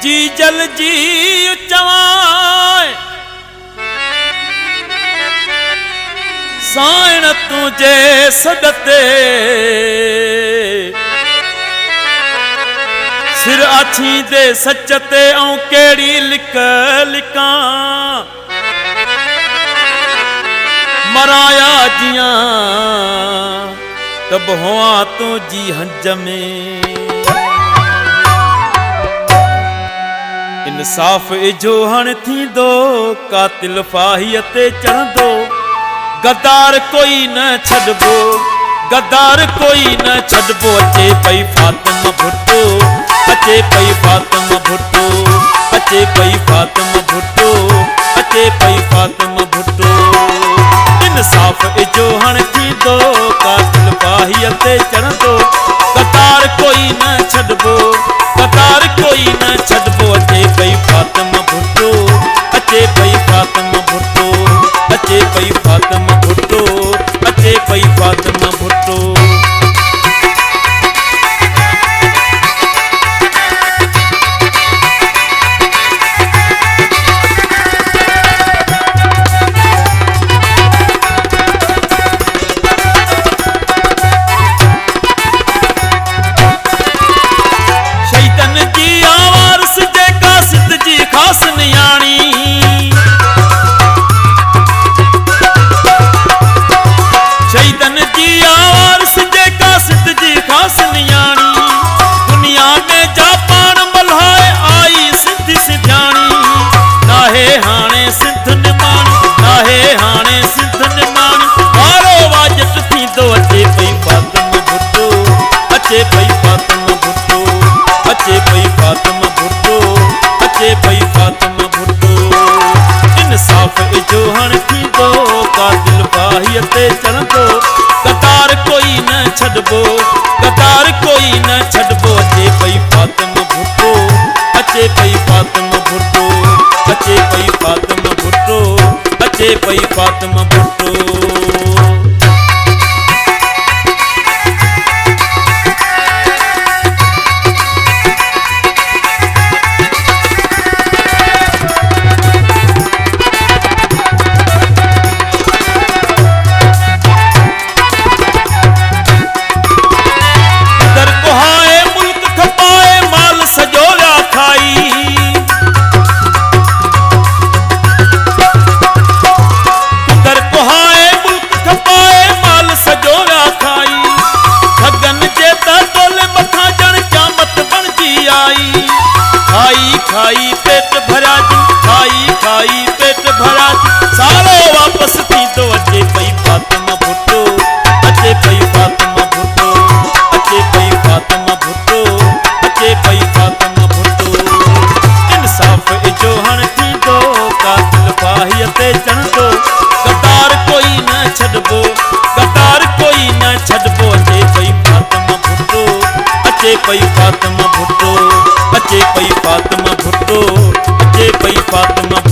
जी जल जी चवाए साइण तुझे सदते सिर आछी दे सचते ऐं केड़ी लिक लिका मराया जियां तब हुआ तू जी हंज में इंसाफ इजो हण थींदो कातिल फाहीअ ते चढ़ंदो गद्दार कोई न छॾबो गद्दार कोई न छॾबो अचे पई फातिमा भुट्टो अचे पई फातिमा भुट्टो अचे पई फातिमा भुट्टो अचे पई फातिमा भुट्टो इंसाफ इजो हण थींदो कातिल फाहीअ ते चढ़ंदो गद्दार कोई न छॾबो गद्दार कोई न छॾबो अचे पई फातिमा भुट्टो अचे पई फातिमा भुट्टो अचे पई फातिमा भुट्टो अचे पई फातिमा भुट्टो अचे पई फातिमा भुट्टो अचे पई फातिमा भुट्टो अचे पई फातिमा भुट्टो इंसाफ इजो हण थींदो कातिल फाहीअ ते चढ़ंदो गद्दार कोई न छॾबो गद्दार कोई न छॾबो अचे पई फातिमा भुट्टो अचे पई फातिमा भुट्टो अचे पई फातिमा भुट्टो अचे पई फातिमा भुट्टो खाई पेट भरा जी खाई खाई पेट भरा जी सालो वापस थींदो अचे पई फातिमा भुट्टो अचे पई फातिमा भुट्टो अचे पई फातिमा भुट्टो अचे पई फातिमा भुट्टो इंसाफ इजो हण थींदो कातिल फाहीअ ते चढ़ंदो गद्दार कोई न छॾबो गद्दार कोई न छॾबो अचे पई फातिमा भुट्टो अचे पई फातिमा भुट्टो अचे पई फातिमा भुट्टो अचे पई फातिमा